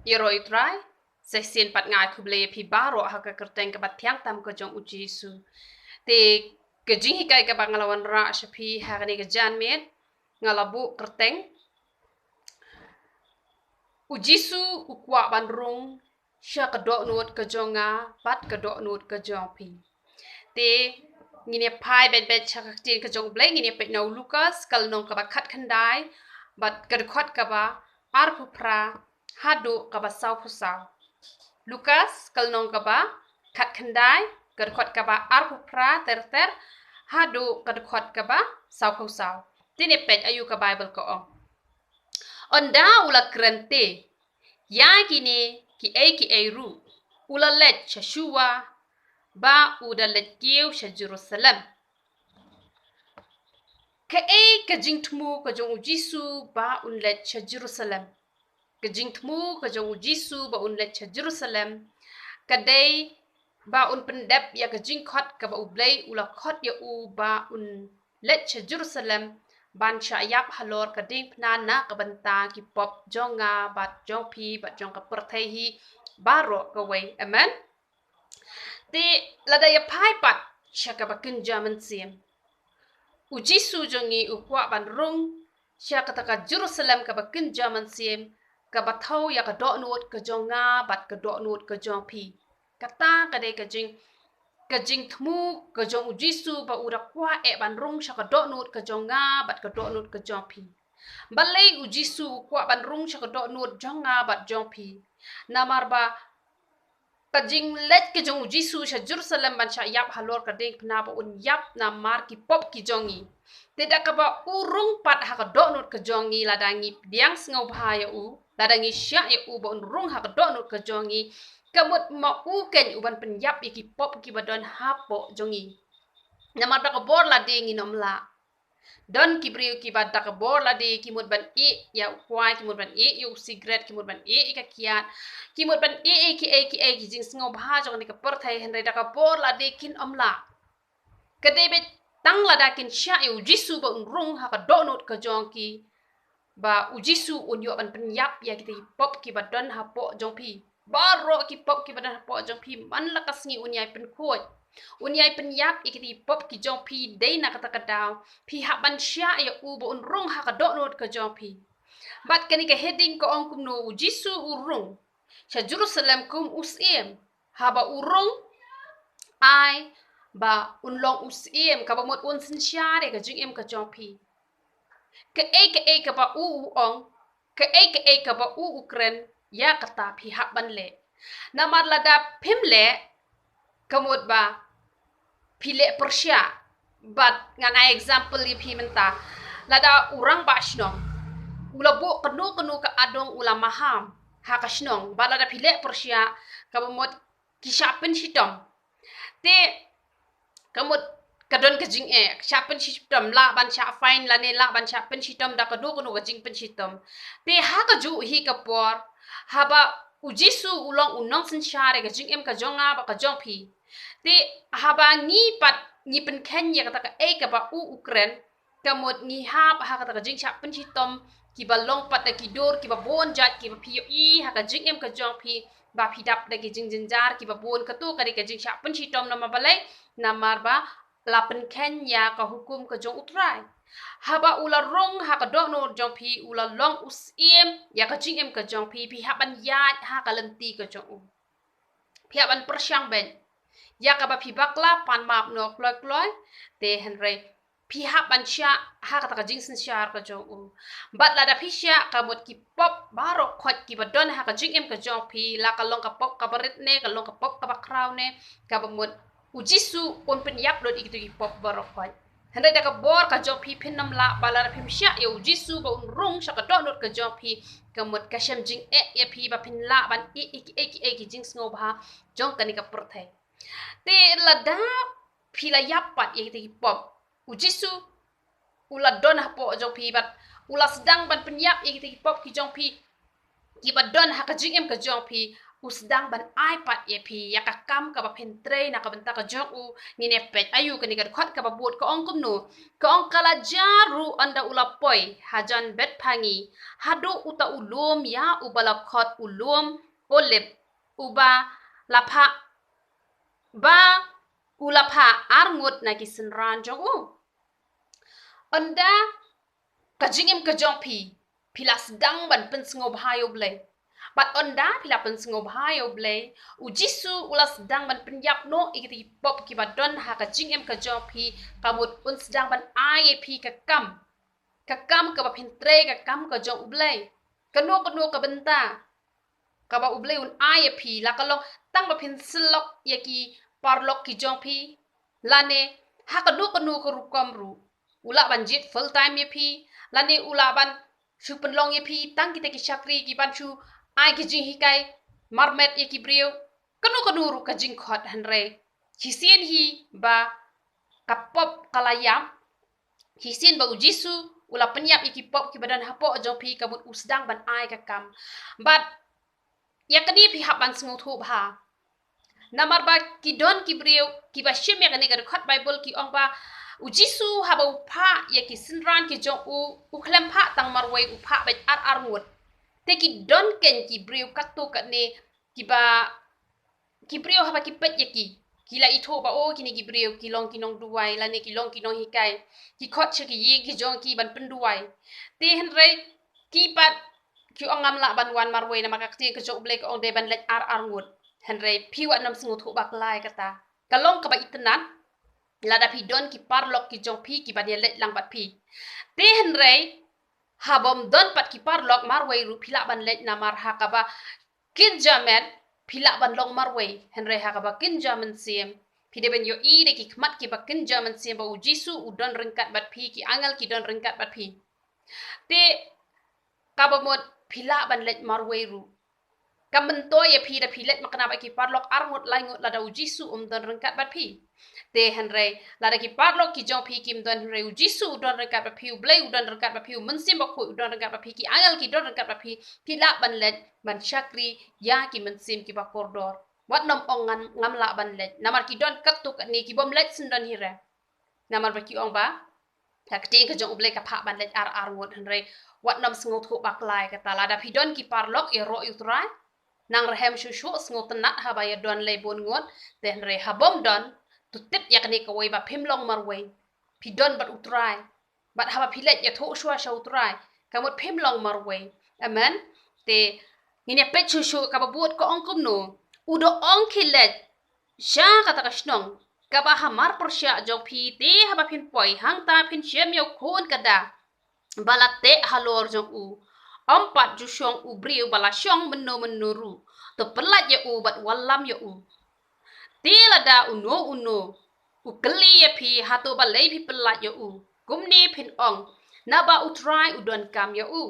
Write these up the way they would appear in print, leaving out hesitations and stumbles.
Iro itrai, sesin pat ngai kuble pi baro haka kerteng ke batiang tam ke jong uji Yesu. Te kejing hikai ke ngalawan ra shapi hakani ke jan met ngalabu kerteng. Ujisu ukwa bandrung sya kedok nuot ke jonga pat kedok nuot ke jong pi. Te ngine pai bet chakaktin ke jong bleng ngine pet nau Lukas kal nong ke bakat kandai bat kedekot ke ba arpu pra hadu ke ba sau pusau. Lukas kal nong ke ba kat kandai kedekot ke ba arpu pra ter hadu kedekot ke ba sau pusau. Tine pet ayu ke Bible ko ong. Onda ula krente ya kini ki ai ru ula let shashua ba uda let kiu sha Jerusalem ke ai ke jingtmu ke jong ujisu ba un let sha Jerusalem ke jingtmu ke jong ujisu ba un let sha Jerusalem kadai ba un pendep ya ke jingkhot ke ba ublei ula khot ya u ba un let sha Jerusalem ban sha yap halor ka ding pnana ka banta ki pop jonga bat jong pi bat jong ka perthei baro ka wei amen ti lada ya pai pat sha ka bakin jaman sim uji su jongi ukwa ban rung sha ka taka Jerusalem ka bakin jaman sim ka bathau ya ka do nuot ka jonga bat ka do nuot ka jong pi kata ka de ka jing thmu ka jong ujisu ba ura kwa e ban rung sha ka do nut ka jonga bat ka do nut ka jong pi balai ujisu kwa ban rung sha ka do nut jonga bat jong pi namar ba ka jing let ka jong ujisu sha Jerusalem ban sha yap halor ka ding na ba un yap na mar ki pop ki jongi tidak ka ba urung pat ha ka do nut ka jongi ladangi diang sngau bhaya u ladangi sya ya u ba un rung ha ka do nut ka jongi kamut ma uken uban penyap iki pop ki badon hapo jongi namar da bor la de ngi nomla don ki briu ki badda ka bor la de ki mut ban e ya kwai ki mut ban e yu cigarette ki mut ban e ka kiat ki mut ban e ki jing sngo bha jong ni ka por thai hen da ka bor la de kin omla ka de be tang la da kin sha yu jisu ba rung ha ka do not ka jong ki ba ujisu un yo ban penyap ya ki pop ki badon hapo jong pi baro ki pop ki badan po jong pi man la kasngi unyai pen khoj unyai pen yap ikiti pop ki jong pi dei na kata kadaw pi ha ban sha ya u bo un rung ha ka do not ka jong pi bat kani ka heading ko ong kum no ujisu urung sha Jerusalem kum usiem ha ba urung ai ba un long usiem ka ba mot un sin sha re ka jing em ka jong pi ka e ka ba u ong ka e ka ba u ukren ya kata pihak banle namar lada pimle kamut ba pile Persia bat ngan example li pimenta lada urang ba shnong ulabu kenu ka adong ulama ham ha ka shnong ba lada pile Persia kamut kisapin sitom te kamut kadon ka jing e chapin sitom la ban cha fine la ne la ban cha pen sitom da kenu ka jing pen sitom te ha ka ju hi ka por haba ujisu ulong unong sin share ka jing em ka jonga ba ka jong pi te haba ngi pat ngi pen kenya ka ta e ka ba u ukren kamot ngi hab ha ka ta jing cha pen chitom ki ba long pat ki dor ki ba bon jat ki ba pi i ha ka jing em ka jong pi ba pi dap da ki jing jinjar ki ba bon ka tu ka ri ka jing cha pen chitom na ma balai na mar ba la pen kenya ka hukum ka jong utrai haba ula rong ha ka do no jong pi ula long usiem ya ka jing em ka jong pi pi haban ya ha ka lenti ka jong u pi haban persyang ben ya ka ba pi bakla pan map no kloi te henry pi haban sha ha ka ta jing sin shar ka jong u bat la da pi sha ka mot ki pop baro khot ki ba don ha ka jing em ka jong pi la ka long ka pop ka barit ne ka long ka pop ka ba kraw ne ka ba mot ujisu on pen yap do ikito ki pop baro khot henry da ka bor ka jong pi pin nam la bala da pim sha yo jisu ba un rung sha ka do not ka jong pi ka mot ka shem jing e pi ba pin la ban ki jing sngo ba jong ka ni ka perthai te la da pi la yap pat ye ki pop ujisu ula don ha po jong pi bat ula sedang ban pen yap ye ki pop ki jong pi ki ba don ha ka jing em ka jong pi sedang ban ai pat ye pi ya ka kam ka ba pen tre na ka benta ka jok u ngine pet ayu ka ni ka khot ka ba buat ka ong kum no ka ong kala jaru anda ula poi hajan bet phangi hadu uta ulum ya ubala khot ulum olip uba lapha ba ulapha arngut na ki senran jok u anda ka jingim ka jong pi pila sedang ban pen sengob hayo blai bat onda pila pen sengob hayo blai u jisu ula sedang ban penyap no ikiti pop ki badon ha ka jingim ka jong pi kabut un sedang ban ai pi ka kam ka ba pintre ka kam ka jong blai kanu ka benta ka ba ublai un ai pi la kalong tang ba pin slok ye ki parlok ki jong pi lane ha kanu ka rukom ru ula ban jit full time ye pi lane ula ban su penlong ye pi tang kita ki chakri ki ban su ai ki jing hikai marmet ye ki brio kanu ru ka jing khot hanre hisien hi ba kapop kalayam hisien ba ujisu ula penyap ye ki pop ki badan hapo jong pi kabut usdang ban ai ka kam but ya kani pi hap ban sngut hu ba namar ba ki don ki brio ki ba shim ya kani ka khot bible ki ong ba ujisu haba upha ya ki sinran ki jong u klem pha tang marwai upha ba ar ngut te ki don ken ki brio katto ka ne ki brio haba ki pet ya ki la itho ba o kini ki brio ki long kinong duai la ne ki long kinong hikai ki khot che ki yi ki jong ki ban penduai te hen re ki pat ki ongam la ban wan marwai na maka ti ka jok blek ong de ban lek ar ngut hen re piwa nam sngut hu bak lai kata kalong ka ba itenan lada pi don ki parlok ki jong pi ki ban ye let lang bat pi te hen re habom don pat ki parlok marwai ru pila ban let na mar ha ka ba kin jamen pila ban long marwai hen re ha ka ba kin jamen sim pi de ben yo i de ki khmat ki ba kin jamen sim ba u jisu u don ringkat bat pi ki angal ki don ringkat bat pi te ka ba mod pila ban let marwai ru kamento ye pi da pilet makna ba ki parlok arngut laingut lada u jisu don ringkat bat pi te henre lada ki parlok ki jong pi kim don henre u jisu don ringkat bat pi u blai u don ringkat bat pi u mensim ba khu don ringkat bat pi ki angal ki don ringkat bat pi pila ban let ban syakri ya ki mensim ki ba kordor wat nom ongan ngamla ban let namar ki don katuk ni ki bom let sindon hira namar ba ki ong ba tak te ka jong blai ka pha ban let ar ngut henre wat nom sngut khu baklai ka tala da pi don ki parlok e ro utrai nang rehem shushu sngut nat ha ba ya don le bon ngot ten re habom don tu tip ya kani ka wei ba phimlong marwei pi don bat utrai bat ha ba philet ya tho shwa sha utrai kamut phimlong marwei amen te ngine pet shushu ka ba buat ko ong kum no udo ong khilet sha kata ka shnong ka ba hamar persya jong pi te ha ba phin poi hang ta phin shem yo khon kada balate halor jong u Empat jusyong u briu bala syong menuru to pelat ya u bat walam ya u tila da uno u keli ya pi hato balai pi pelat ya u gumni pin ong naba utrai u don kam ya u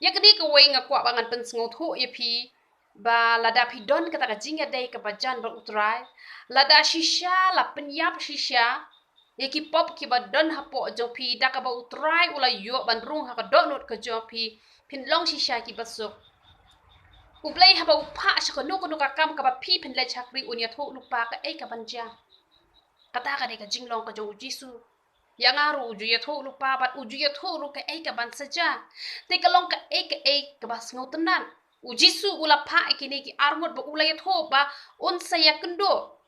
ya kini ka wei ngakwa bangan pen sngot hu ya pi ba lada pi don kata ka jinga dai ka bajan ba utrai lada shisha la penyap shisha Yaki pop ki ba don hapo jopi da ka ba utrai ula yo ban rung ha ka donut ka jopi pin long shisha ki basuk ublai ha ba upha sha ka no ka kam ka ba pi pin le chakri unya tho lupa ka ai ka banja kata ka de ka jinglong ka jo jisu yang aru uju ya tho lupa bat uju ya tho ru ka ai ka ban saja te ka long ka ai ka ba sngo tenan ujisu ula pha ikini ki arngot ba ula ya tho ba un saya kendo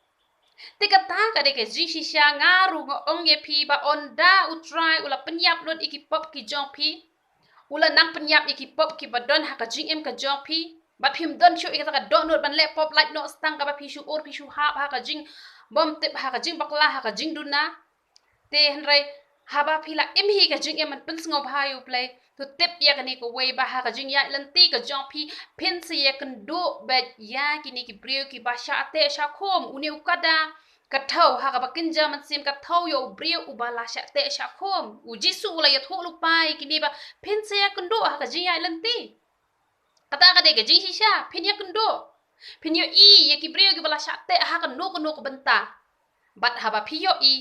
Tika taka deke jishi sha ngaru ngo ongye pi ba onda utrai ula penyap lot iki pop ki jong pi ula nang penyap iki pop ki ba don haka jing em ka jong pi ba pim don shu ika taka don not ban le pop light no stang ka ba pi shu or pi shu haka jing bom tip haka jing bakla haka jing duna te henrai haba pila im hi ka jing em man pen sngob hayu play to tip ya kani ko way ba haka jing ya lanti ka jong pi pin se ya kan do bet ya kini ki brio ki ba sha te sha khom uni ukada ka thau haka ba kinja man sim ka thau yo brio ubala sha te sha khom u jisu ula ya tho lu pai kini ba pin se ya kan do haka jing ya lanti kata ka de ka jing sha pin ya kan do pin yo i ya ki brio ki bala sha te haka no ko benta bat haba pi yo i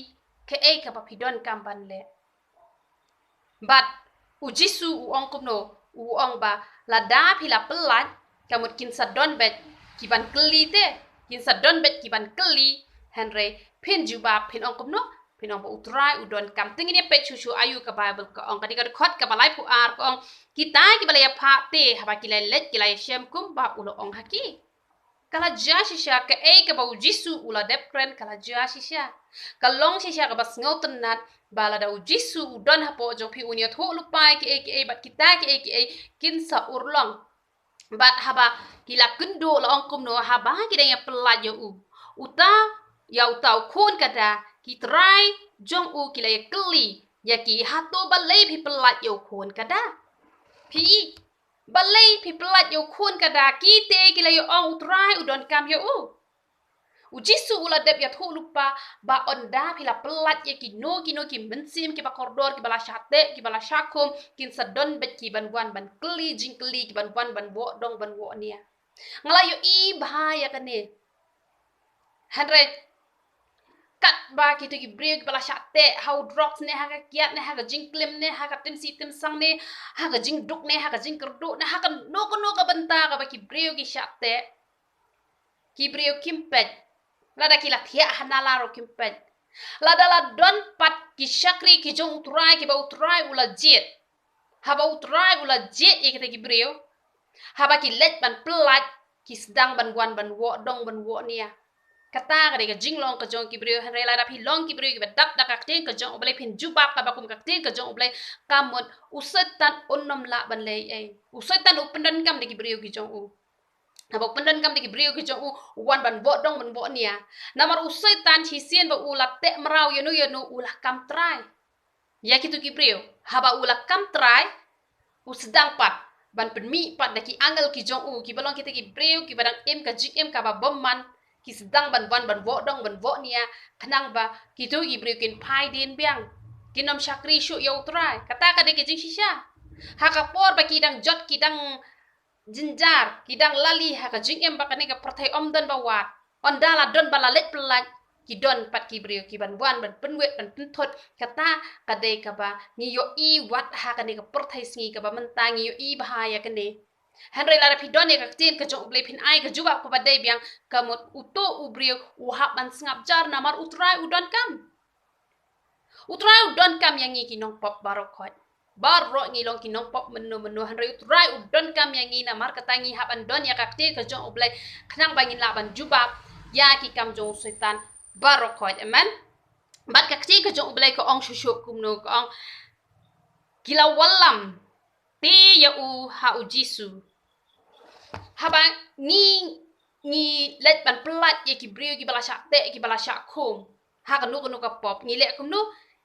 ke ai ka pa pidon kampan le bat u jisu u ong kumno u ong ba la da pi la pelat kamut kin sadon bet kiban keli te kin sadon bet kiban keli Henry pin juba pin ong kumno pin ong utrai udon kam tingini pet chuchu ayu ka Bible ka ong kadika khot ka balai pu ar ka ong kita ki balai pha te haba kilai let kilai shem kum ba ulo ong haki kala jashisha ka e ka bau jisu ula depren kala jashisha kalong shisha ka bas ngoten nat bala da jisu udon hapo jo pi unia tho lupai ki e bat kita ki e kin sa urlong bat haba kila kendo la ong kum no haba kidanya pelaj yo uta ya utau khun kada ki try jong u kilai keli ya ki hato balai pi pelaj yo khun kada pi balai pi pelaj yo khun kada ki te kilai yo ong utrai udon kam yo jisu ula dep ya thu lupa ba onda pila pelaj ya ki no ki mensim ki ba koridor ki bala syate ki bala syakum kin sadon bet ki ban wan ban keli jing keli ki ban wan ban wo dong ban wo nia ngalayo i bahaya kane Henry kat ba kita ki break bala syate how drugs ne ha kiat ne ha jing klim ne ha tim si tim sang ne ha jing duk ne ha jing kerduk ne ha no ka benta ka ba ki break ki syate ki break kimpet lada kila thia hanala ro kimpet lada la don pat ki syakri ki jong utrai ki ba utrai ula jet ha ba utrai ula jet e kita ki break ha ba ki let ban pelat ki sedang ban wan ban wo dong ban wo nia kata ka jing long ka jong ki break Henry la pi long ki break ba dak dak ka ten ka jong oblai pin jubab ka ba kum ka ten ka jong oblai kamot usetan onnom la ban le e usetan upendan kam de ki break ki jong u Habak pendan kam di brio ki jong wan ban bo dong ban bo nia namar usai tan hisien ba ula te merau yanu ula kam try ya kitu ki brio haba ula kam try sedang pat ban penmi pat da ki angal ki jong ki balong kita ki brio ki badang em ka jik em ka ba bomman ki sedang ban ban bo dong ban bo nia kanang ba kitu ki brio kin pai din biang kinom syakri syu yo try kata ka de ki jing shisha hakapor ba ki dang jot ki dang jinjar kidang lali ha ka jing em bakane ka prathai om dan bawat ondala don bala let pelaj ki don pat ki brio ki ban wan ban penwet ban penthot kata kadai ka ba ni yo i wat ha ka ni ka prathai sngi ka ba mentangi yo i bahaya kane Henry la pi don ka tin ka jong blai pin ai ka juba ko badai biang kamot uto u brio u hap ban sngap jar namar utrai udon kam yang ngi ki nong pop barokot Barro ngilong kinong pop menu Henry utrai udon kam yang ina mar katangi haban don ya kakte ka jong oblay kanang bangin laban jubab ya ki kam jong setan barro koit amen bat kakte ka jong oblay ko ong shushuk kumno ko ong kilawalam te ya u ha ujisu haba ni let ban plat ya ki brio ki bala syakte ki bala syakum ha kanu ka pop ngilek kumno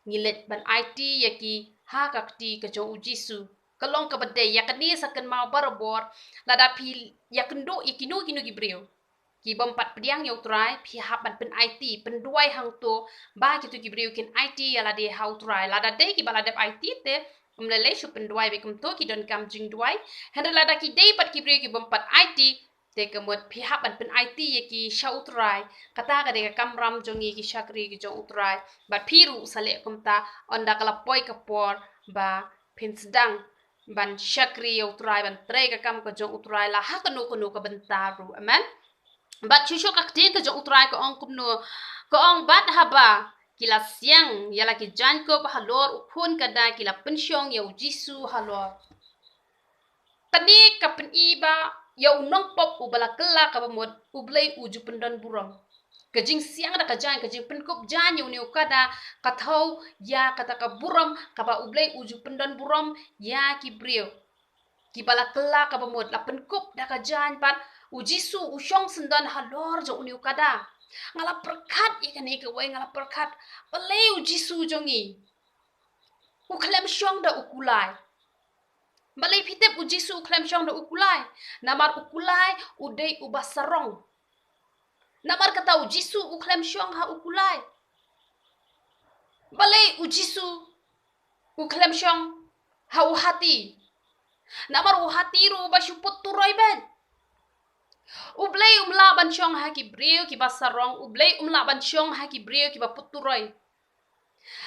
ngilet ban IT ya ki ha kakti ka jong ujisu kalong ka bade ya kani sakan mau barabor lada pi ya kendo ikinu ki brio ki bompat pediang yo try pi hapan pen IT pen duai hang to ba ki tu ki brio kin IT ya lade how try lada de ki bala dep IT te umlele shu pen duai be kum to ki don kam jing duai handa lada ki de pat ki brio ki bompat IT te kemut pi hapan pen IT ya ki shau try kata ka de kamram jongi ki syakri ki jong utrai bat piru sale kumta onda kala poi kapor ba pin sedang ban syakri utrai ban tre ka kam ka jong utrai la ha kanu ka bentaru amen bat chusho ka tin ka jong utrai ka ong kumno ka ong bat haba kila siang yala ki janko pa halor upun kada kila pensyong ya ujisu halor tani ka pen iba ya unong pop ubala kela ka bamod ublay uju pendan buram kajing siang da kajan kajing penkup jan yu niu kada kathau ya kata ka buram ka ba ublay uju pendan buram ya ki brio ki bala kela ka bamod la penkup da kajan pat ujisu usyong sendan halor jo niu kada ngala perkat ikan ika wai ngala perkat oleh ujisu jongi uklem syong da ukulai Balai pitep ujisu klem syong da ukulai. Namar ukulai udai ubasarong. Namar kata ujisu uklem syong ha ukulai. Balai ujisu uklem syong ha uhati. Namar uhati ru basyuput turoy ben. Ublay umlaban syong ha ki brio ki basarong. Ublay umlaban syong ha ki brio ki baput turoy.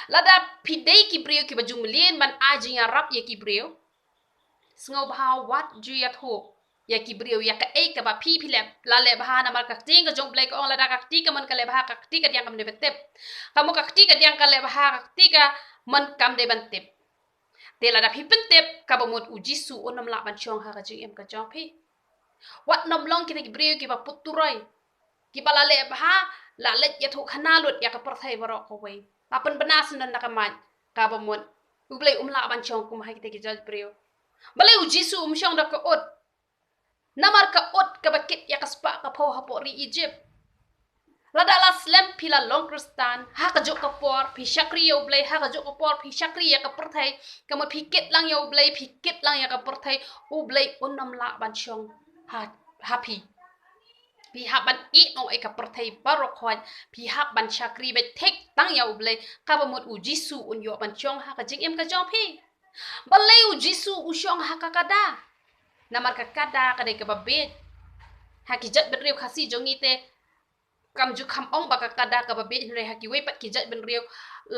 Lada pidei ki brio ki bajumlien ban ajing arab ya ki brio. Sngau bahawat juyat ho ya ki brio ya ka e ka ba phi phi le la le bha na mar ka ting ka jong blai ka ong la da ka ti ka man ka le bha ka ti ka diang kam de betep kamu ka ti ka diang ka le bha ka ti ka man kam de ban tep te la da phi pen tep ka ba mot uji su onam la ban chong ha ka jing em ka jong phi wat nom long ki ki brio ki ba puturai ki ba la le bha la le ya thu khana lut ya ka par thai baro ko wei apan banas nan na ka man ka ba mot u blai la ban chong kum ha ki te ki jal brio balai uji su chong da ka ot namar ka ot ka bakit ya kaspa ka pho ha po ri Egypt lada la slam pila long kristan ha ka jo ka por phi shakri yo blai ha ka jo ka por phi shakri ya ka perthai ka mo phi kit lang yo blai phi kit lang ya ka perthai u blai onam la ban chong ha phi ha ban I ong e ka perthai barok khwan phi ha ban shakri be thek tang ya u blai ka ba mot u jisu un yo ban chong ha ka jing em ka jong phi balai u jisu u shong ha ka kada namar ka kada ka de ka babet ha ki jat ben riu khasi jongi te kam ju kham ong ba ka kada ka babet re ha ki we pat ki jat ben riu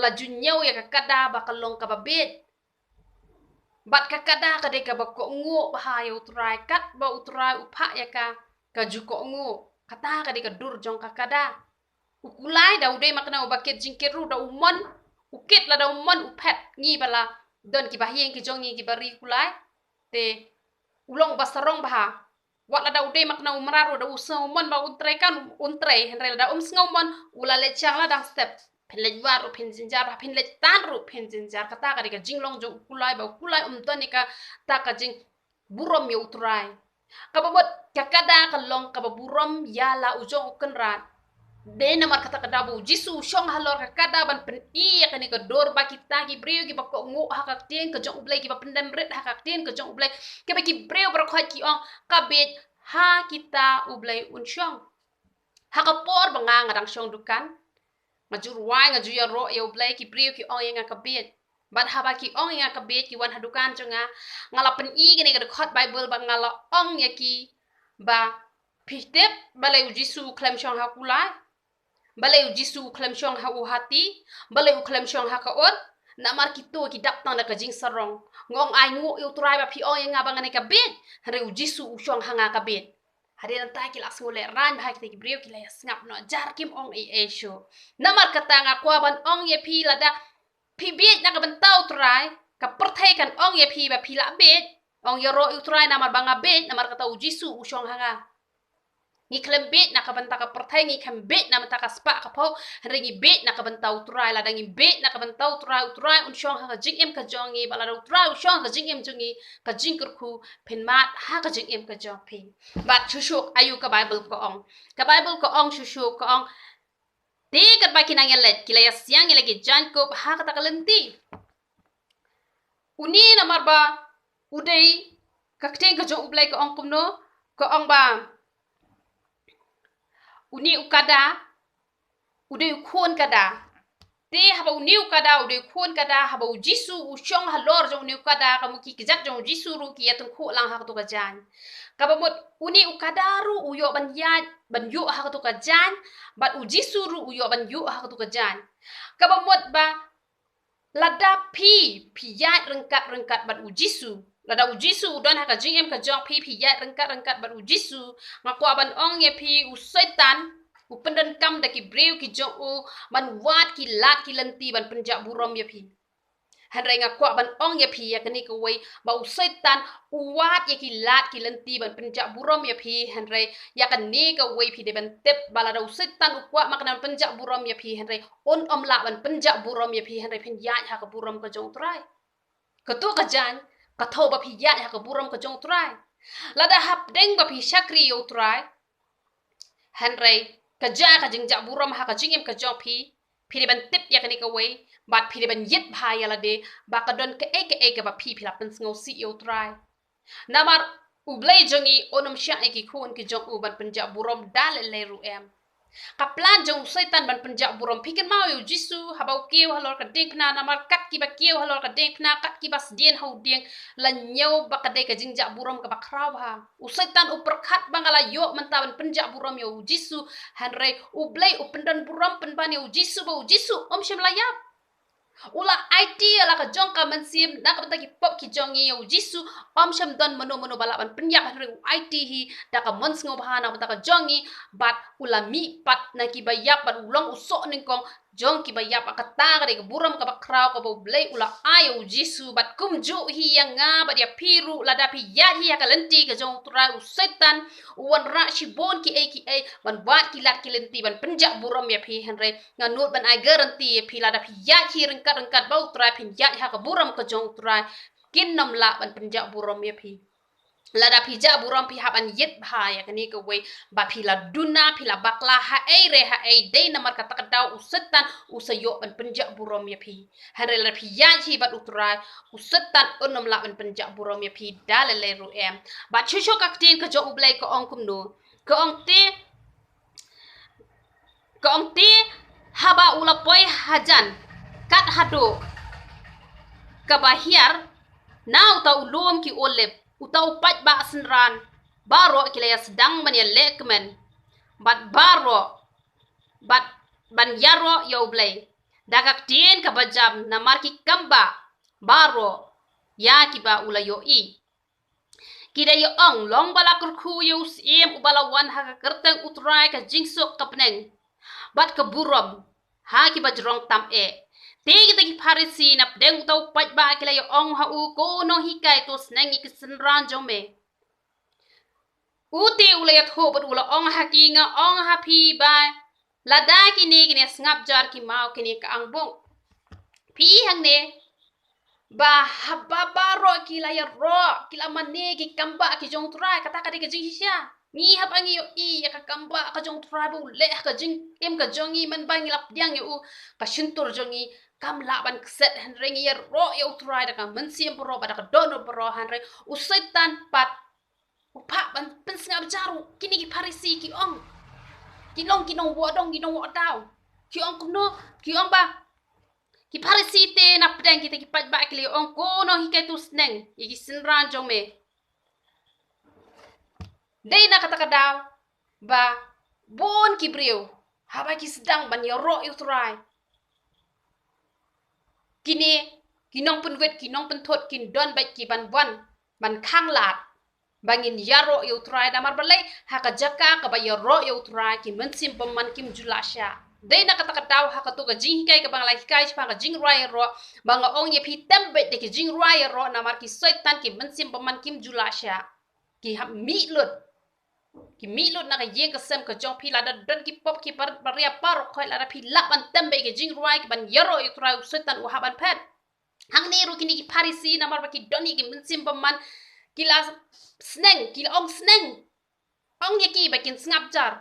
la ju nyau ya ka kada ba ka long ka babet bat ka kada ka de ka ba ko ngo ba ha ya utrai kat ba utrai upha ya ka ju ko ngo kata ka de ka dur jong ka kada ukulai da ude makna ba ket jingkeru da umon uket la da umon upet ngi bala don ki ba hieng ki jongi ki bari kulai te ulong basarong bah wat la da ude makna umraru da usau mon ba untrai kan untrai henrel da sngo mon ulale chang la dang step pin le war pin jinjar ba pin le tan ru pin jinjar kata ka diga jinglong jo kulai ba kulai toni ka ta ka jing burom yo utrai ka babot ka kada ka long ka burom ya la ujong uken rat de namar kata kada bu jisu shong halor ka kada ban pen I ya kani ka dor ba kita ki brio ki ba ko ngo ha ka tien ka jong ublai ki ba pendam ret ha ka tien ka jong ublai ke ba ki brio ber khoi ki ong ka bet ha kita ublai un shong ha ka por ba nga ngadang shong dukan ngajur wai ngaju ya ro ya ublai ki brio ki ong yang ka bet ban ha ba ki ong yang ka bet ki wan ha dukan chunga ngala pen I kani ka khot bible ba ngala ong ya ki ba pitep balai jisu klem shong ha kulai balai jisu klem shong ha u hati balai klem shong ha ka on namar kito ki dak tang da ka jing sarong ngong ai ngu yu trai ba pi o yang ngabang ne ka bet re jisu u shong ha nga ka bet hade nan ta ki la sngole ran ba ki brio ki la ngap no jar kim ong e sho namar kata nga kwa ban ong ye pi la da pi bet na ka ban tau trai ka perthai kan ong ye pi ba pi la bet ong yo ro yu trai namar banga bet namar kata u jisu u shong ha nga ngi klem bet na kabanta ka perthai ngi kam bet na mata ka spa ka pau ngi bet na kabanta utrai la dangi bet na kabanta utrai un shong ha jing em ka jongi bala utrai u shong ka jing em jongi ka jing kurku pen mat ha ka jing em ka jong pin bat chushuk ayu ka bible ko ong chushuk ko ong ti kat ba kinang yelet kilaya siang lagi jankop ha ka takalenti uni namar ba udai ka kteng ka jong ublai ko ong kumno ko ong ba uni ukada ude ukon kada te haba uni ukada ude ukon kada haba ujisu ushong halor jong uni ukada kamu ki kijak jong jisu ru ki yatun ko lang ha to ka jan kabamot uni ukada ru uyo ban yat ban yu ha to ka jan bat ujisu ru uyo ban yu ha to ka jan kabamot ba lada pi yat rengkat bat ujisu lada ujisu don ha ka jingem ka jong pi yat rengkat bat ujisu ngaku aban ong ye pi usaitan u pendan kam da ki breu ki jong u ban wat ki lat ki lenti ban penjak burom ye pi hanrai ngaku aban ong ye pi ya kani ko wei ba usaitan u wat ye ki lat ki lenti ban penjak burom ye pi hanrai ya kan ni ka wei pi de ban tep bala da usaitan u kwa makna penjak burom ye pi hanrai on om la ban penjak burom ye pi hanrai pen ya ha ka burom ka jong trai ka to ka jan ka thau ba phi ya ka buram ka jong trai lada hap deng ba phi shakri yo trai hanrai ka ja ka jing ja buram ha ka jingem ka jong phi de ban tip ya ka ni ka wei bat phi de ban yet bha ya la de ba ka don ka e ka ba phi la pen sngo si yo trai namar u blai jongi onom sha e ki khon ki jong u ban pen ja buram dal le ru em kaplan jong saitan ban penjak burom pikin mau yu jisu habau kieu halor ka ding pna namar kat ki ba kieu halor ka ding pna kat ki bas dien hau ding la nyau ba ka de ka jingjak burom ka ba kraw ha u saitan u perkhat bangala yo mentawan penjak burom yu jisu hanrei u blai u pendan burom pen ban yu jisu ba u jisu om shem layap Ula IT ala ka jong ka mansim na ka ki pop ki jong ye jisu sham don mano balaban penyap hari IT hi da ka mons ngo bahana ka jongi bat ula mi pat na ki bayap bat ulong usok ning kong jong ki bayap ka ta ka de buram ka bakraw ka bo blay ula ayo jisu bat kum ju hi yang nga bat ya piru la da pi ya hi ka lenti ka jong tura setan uwan ra shi bon ki aka ban bat ki lat ki lenti ban penjak buram ya pi henre nganut ban ai garanti pi la da pi ya hi rengkat bau tura pi ya ha ka buram ka jong tura kin nam la ban penjak buram ya pi lada pija buram pi haban yet bahaya kani ke we ba pila duna pila bakla ha ai dei namar kata kadau usetan usayo ban penjak buram ya pi hare la pi yaji bat utrai usetan onom la ban penjak buram ya pi dalele ru em ba chusho kaktin ke jo ublai ko ong kumno ko ong ti haba ulapoi hajan kat hado kabahiar nau ta ulum ki olep utau pat ba senran baro kilaya sedang banya lekmen bat baro bat ban yaro yo blay dagak tien ka bajam na marki kamba baro ya kiba ula yo I kida yo ong long bala kurku yo sim ubala wan ha ka kerteng utrai ka jingsok kapneng bat ka buram ha kiba jrong tam Tegi tegi parisi na pdeng utau pat ba kila yo ong ha u ko no hikai to sneng ikisenran jome. Uti ulayat ho but ula ong ha kinga ong ha pi ba. Lada kini sngap jar ki mau kini ka angbong. Pi hang ne ba haba baro kila ya ro kila mane ki kamba ki jong trai kata kadi ke jing hisya. Ni hab angi yo I ya ka kamba ka jong trai bu le ka jing em ka jongi man ba ngilap diang yo ka shuntur jongi kam laban kset henre ngi ro ya utrai da kam mensim pro pada ka dono pro henre usaitan pat upa ban pensngap jaru kini ki parisi ki ong kinong wo dong kinong wo dau ki ong kuno ki ong ba ki parisi te na pedang kita ki pat ba ki ong ko no hikai tu sneng yi sinran jong me dei na kata kadau ba bon ki brio haba ki sedang ban ya ro ya utrai kini kinong penwet kinong pentot kin don baik ki ban khang lat bangin yaro yo try damar balai haka jaka ka ba yaro yo try ki mensim pemman kim julasha dei na kata kataw haka to ka jing kai ka bang lai kai pa ka jing rai ro bang ong ye pi tembe de ki jing rai ro namar ki setan ki mensim pemman kim julasha ki ha mi lut na ka yeng ka sem ka jong pi la da don ki pop ki paria paro khoi la da pi la ban tembe ki jing rai ki ban yaro yo try setan u haban pet hang ne ru kini ki parisi namar ba ki doni ki mensim pemman kila sneng kila ong sneng ong ye ki bakin snap jar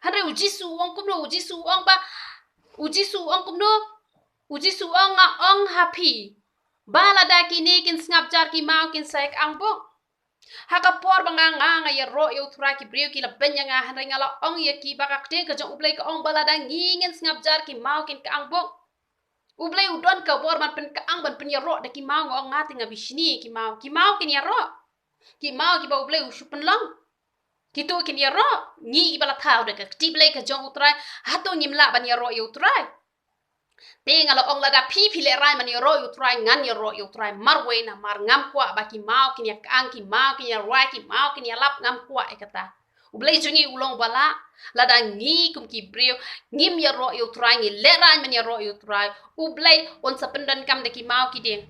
hanre ujisu ong kumno ujisu ong ba ujisu ong kumno ujisu ong nga ong happy bala da kini kin snap jar ki mau kin saik ang bo haka por banga nga ya ro yo thura ki brio ki la benya nga hanre ngala ong ye ki bakak te ka jong ublai ka ong bala da ngingen snap jar ki mau kin ka ang bo ublai udon ka bor man pen ka ang ban pen ya ro da ki mau ngong ngati nga bishni ki mau kin ya ro ki mau ki bau bleu shupen long ki to kin ya ro ni ki bala thau de ka ti blai ka jong utrai hato nim la ban ya ro yu utrai te ngala ong la da pi le rai man ya ro yu utrai ngan ya ro yu utrai marwe na mar ngam kwa ba ki mau kin ya ang ki mau kin ya rai ki mau kin ya lap ngam kwa e kata ublai jungi ulong bala la da ngi kum ki breu ngim ya ro yu utrai ngi le rai man ya ro yu utrai ublai on sa pendan kam de ki mau ki ding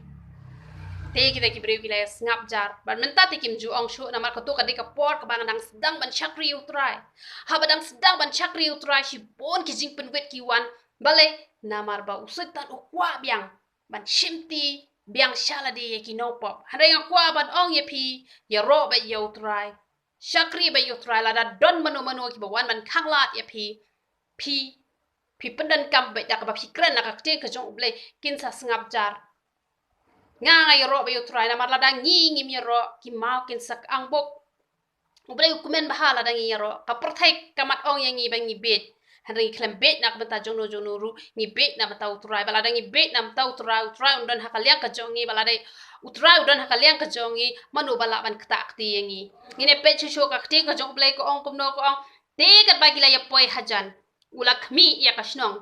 te kita ki breu kila ngap jar ban menta te kim ju ong shu na mar ko to ka de ka por ka bang dang sedang ban chakri utrai ha badang sedang ban chakri utrai shi bon ki jing pen wet ki wan bale na mar ba usetan ukwa biang ban shimti biang shala de ki no pop hare nga kwa ban ong ye pi ya ro ba ye utrai chakri ba ye utrai la da don mano ki ba wan ban khanglat ye pi pendan kam ba da ka ba pi kren na ka te ka jong ble kin sa ngap jar nga ro ba utrai na mar la da ngi mi ro ki mau kin sak ang bok ublai ukumen bahala da ngi ro ka perthai kamat ong yang ngi ba ngi bet hanri klem bet nak bata jono ru ngi bet na bata utrai bala da ngi bet na bata utrai undon hakaliang ka jongi bala dai utrai undon hakaliang ka jongi manu bala ban kta akti yangi ngine pe chu ka kti ka jong blai ko ong kumno ko ong te ka ba gila ya poi hajan ula khmi ya ka shnong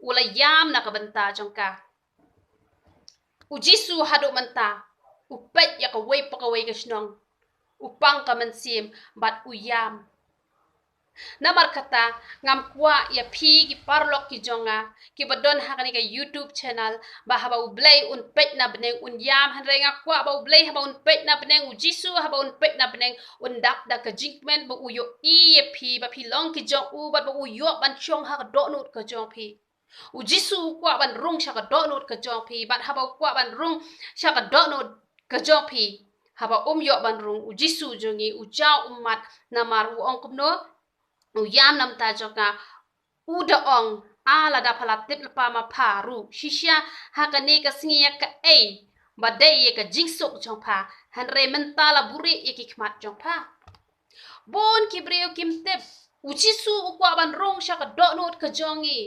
ula yam na ka banta jongka Ujisu haduk menta. Upet ya ka wei pakawai ka shnong. Upang ka mensim bat uyam. Namar kata ngam kwa ya pi ki parlok ki jonga ki badon hakani ka YouTube channel ba haba ublay un pet na beneng un yam hanre nga kwa ba ublay haba un pet na beneng ujisu haba un pet na beneng un dak da ka jinkmen ba uyo i ya pi ba pi long ki jong u ba uyo ban chong ha ka do nut ka jong pi ujisu kwa ban rung sha ka do nut ka jong pi bat haba kwa ban rung sha ka do nut ka jong pi haba yo ban rung ujisu jongi ujau umat namar u ong kumno uyam nam ta joka uda ong ala da palatip lepa ma paru shisha hakane ka singiya ka badai ka jingsuk jong pa hanre mentala buri ki khmat jong pa bon ki breu kim tep ujisu ukwa ban rong sha ka do not ka jongi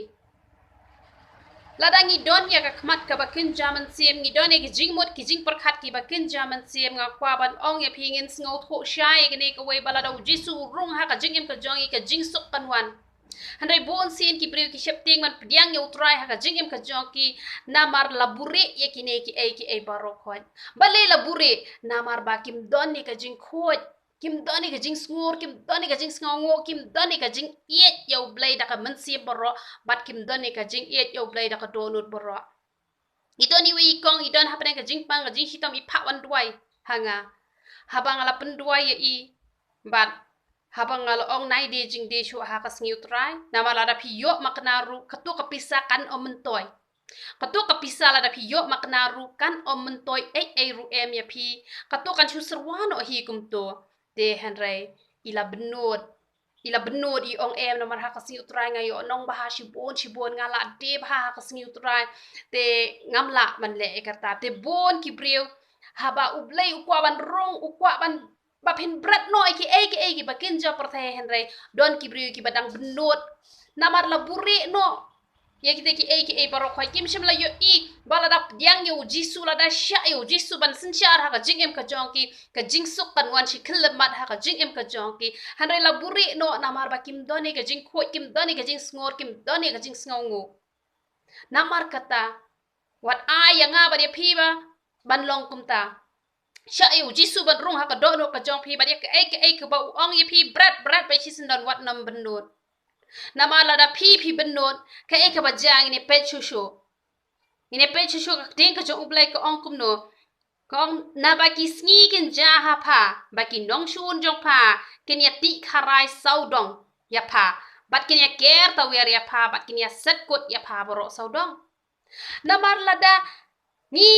ladangi don ya ka khmat ka bakin jaman siem ngi don ki jingmot ki jing perkhat ki bakin jaman siem nga kwa ban ong ya phingin sngo tho shai gane ka wei balada ujisu rung ha ka jingim ka jongi ka jingsuk kanwan hanai bon sien ki breu ki shepting man pdiang ya utrai ha ka jingim ka jongi namar labure ya ki ne ki ai baro khoi bale labure namar ba kim don ni ka jing khoi kim doni ka jing sngur kim doni ka jing sngongo kim doni ka jing yet yo blade ka mensi boro bat kim doni ka jing yet yo blade ka donut boro idoni wi kong idon hapne ka jing pang ka jing hitam i phawan duai hanga habang ala penduai ya i bat habang ala ong nai de jing de shu ha ka sngiu trai namala da pi yo maknaru katu ka pisakan o mentoy katu ka pisala da pi yo maknaru kan o mentoy ai ru em ya pi katu kan shu serwano hi kumto de hanrai ila benut i ong em nomor ha kasing utrai ngayo nong bah shibon ngala de bah kasing utrai te ngamla man le kata te bon ki breu haba ublei ukwa ban rong ukwa ban bapin brat no ki bakin jo perthe hanrai don ki breu ki badang benut namar laburi no ya kita ki baro khoi kim shim la yo i balada yang yo jisu la da sha yo jisu ban sin shar ha ka jingem ka jongki ka jingsuk kan wan shi khilmat ha ka jingem ka jongki hanre la buri no namar ba kim doni ka jing khoi kim doni ka jing sngur kim doni ka jing sngongu namar kata wat ayanga ba de phi ba ban long kumta sha yo jisu ban rung ha ka dono ka jong phi ba de ka ba ong ye phi brat ba shi sin don wat nam benut namala da pi benot ka eka bajang ni pechusho ine pechusho ka ting ka jong ublai ka ong kumno kong na baki sngi kin jaha pa baki nong shun jong pa kin ya ti kharai saudong ya pa bat kin ya ker ta wer ya pa bat kin ya set kot ya pa boro saudong namar lada ni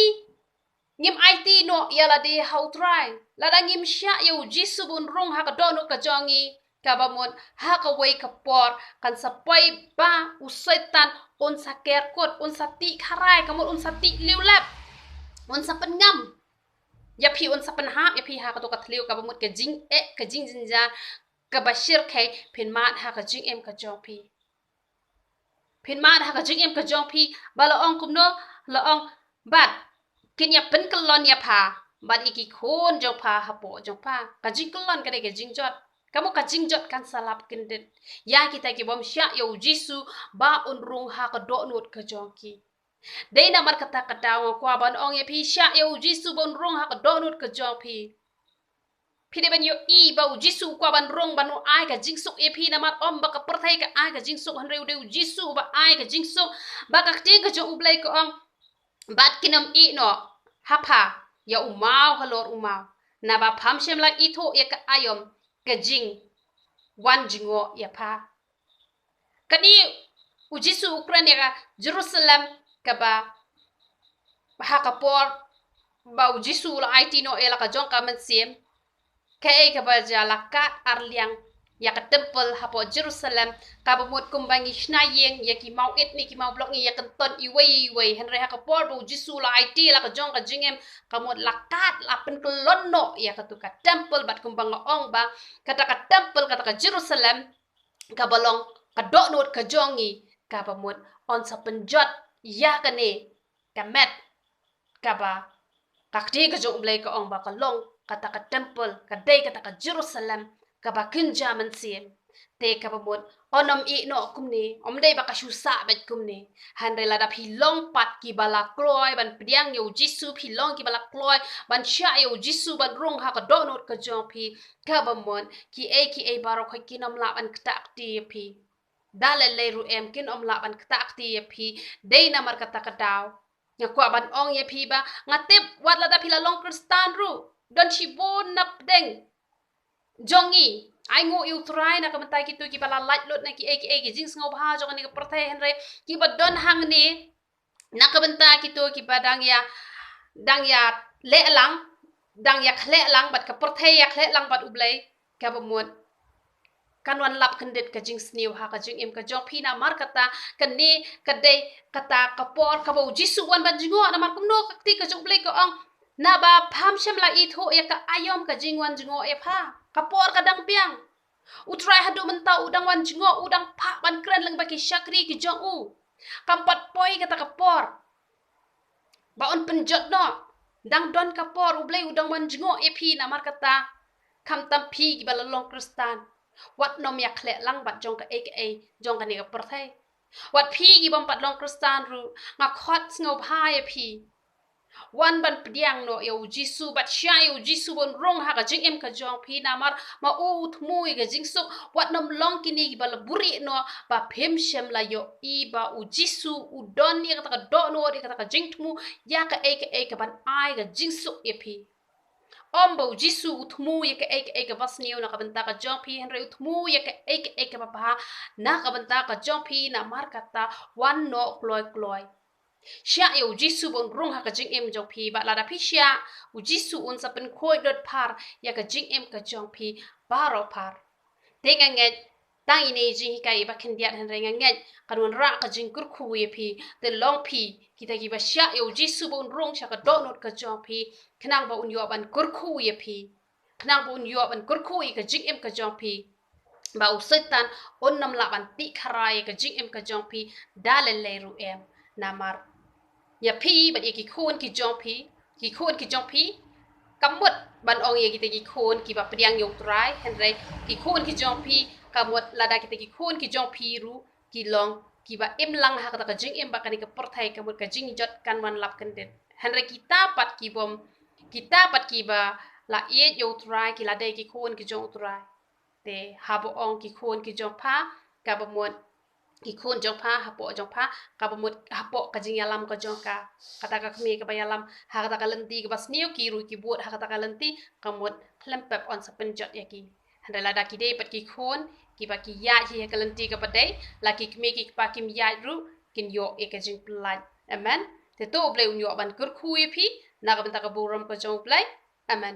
ngim IT no ya la de how try lada ngim sha yo jisu bun rung ha ka dono ka jongi kabamon haka wei kapor kan sapai ba usaitan on saker kot on sati kharai kamon on sati liulap on sapen ngam ya pi on sapen hap ya pi haka to kathliu kabamot ka jing ka jing jinja ka bashir kai pin mat haka jing em ka jopi pin mat haka jing em ka jopi bala ong kumno la ong bat kin ya pen kalon ya pa bat iki khon jong pa hapo jong pa ka jing kalon ka de ka jing jot kamu ka jingjot kan salap kendet ya kita ki bom sya yo jisu ba unrung ha ka do not ka jongki dei na mar kata kata kwa ban ong ye pi sya yo jisu bon rung ha ka do not ka jongpi pi de ban yo i ba jisu kwa ban rung ban ai ka jingsuk ye pi na mar om ba ka perthai ka ai ka jingsuk han reu de jisu ba ai ka jingsuk ba ka ting ka jo ublai ko ong bat kinam i no hapa ya umau halor umau na ba pham shem la i tho ye ka ayom kajing wan jingo ya pa kani ujisu Ukraine ka Jerusalem ka ba hakapor ba ujisu la IT no ela ka jong ka mensiem ka ba jala ka arliang ya ka temple hapo Jerusalem ka ba mot kumbangi shnayeng ya ki mau etni ki mau blok ni ya kan ton iwei henre hakapor ba ujisu la IT la ka jong ka jingem kamot lakat lapen kelonno ya katuka temple bat kumbang ong ba kata ka temple kata ka Jerusalem ka balong ka donot ka jongi ka pamut on sa penjot ya kane ka met ka ba ka kti ka jong blai ka ong ba ka long kata ka temple ka dei kata ka Jerusalem ka ba kinja man sim te ka bamon onom I no kumni omdei ba kasusa bet kumni han rela da pilong pat ki bala kloi ban pdiang yo jisu pilong ki bala kloi ban sha yo jisu ban rong ha ka donot ka jong pi ka bamon ki e baro khoi kinom la ban ktak ti pi dalele ru em kin om la ban ktak ti pi dei na mar kata kadaw nya kwa ban ong ye pi ba ngatep wat la da pila long kristan ru don shibon nap deng jongi ai ngo yu trai na kamantai ki tu ki bala light lot na ki ki jing sngo bha jong ni ka prothe henre ki ba don hang ni na kabanta ki tu ki badang ya le lang dang ya khle lang bat ka prothe ya khle lang bat ublei ka ba mon kanwan lap kandet ka jing sniu ha ka jing im ka jong phina mar kata kan ni ka dei kata ka por ka bo jisu wan ban jingo na mar kumno ka ti ka jong blei ka ong na ba pham shem la I tho ya ka ayom ka jingwan jingo e pha kapor kadang piang utrai hadu mentau udang wan jingo udang pha ban kren lang baki syakri ki jong u kampat poi kata kapor ba on penjot no dang don kapor ublei udang wan jingo e phi na mar kata kam tam phi ki balalong kristan wat nom ya khle lang bat jong ka e jong ka ni ka perthai wat phi ki bom pat long kristan ru nga khot ngau bha e phi wan ban pdiang no yo jisu bat sha yo jisu bon rong ha ka jing em ka jong phi na mar ma u thmui ga jing su wat nom long kini bal buri no ba phem shem la yo I ba u jisu u don ni ka do no ri ka jing thmu ya ka e ka ban ai ga jing su e phi om bo jisu u thmu ya ka e ka bas ni na ka ban ta ka jong phi hen re u thmu ya ka e ka ba na ka ban ta ka jong phi na mar ka ta wan no kloi Sha yo jisu bon rong ha ka jing em jong phi ba la da phi sha u jisu un sa pen khoi dot par ya ka jing em ka jong phi baro par te nga nge tang ine ji ka I ba khen diat han re nga nge kanun ra ka jing kur khu ye phi te long phi kita ki ba sha yo jisu bon rong sha ka do not ka jong phi khnang ba un yo ban kur khu ye phi khnang ba un yo ban kur khu ka jing em ka jong phi ba u setan on nam la ban ti kharai ka jing em ka jong phi dalele ru em namar ya phi ba ki khon ki jong phi kamut ban ong ye ki khon ki ba priang yo trai henre ki khon ki jong phi kamut lada ki khon ki jong phi ru ki long ki ba im lang ha ka jing im ba ka ni ka porthai kamut ka jing jot kan wan lap kan den henre kita pat ki ba la ye yo trai ki la dai ki khon ki jong trai te habo ong ki khon ki jong pha ka ba mon ki khon jong pha hapo jong pha ka bamut hapo ka jing yalam ka jong ka kata ka khmi ka bayalam ha kata ka lenti ka basniu ki ru ki buat ha kata ka lenti ka mut klempep on sa penjot ya ki handala da ki dei pat ki khon ki ba ki ya hi ka lenti ka padai la ki khmi ki pa kim ya ru kin yo e ka jing plan amen te to ble un yo ban kur khu ye phi na ka benta ka buram ka jong plai amen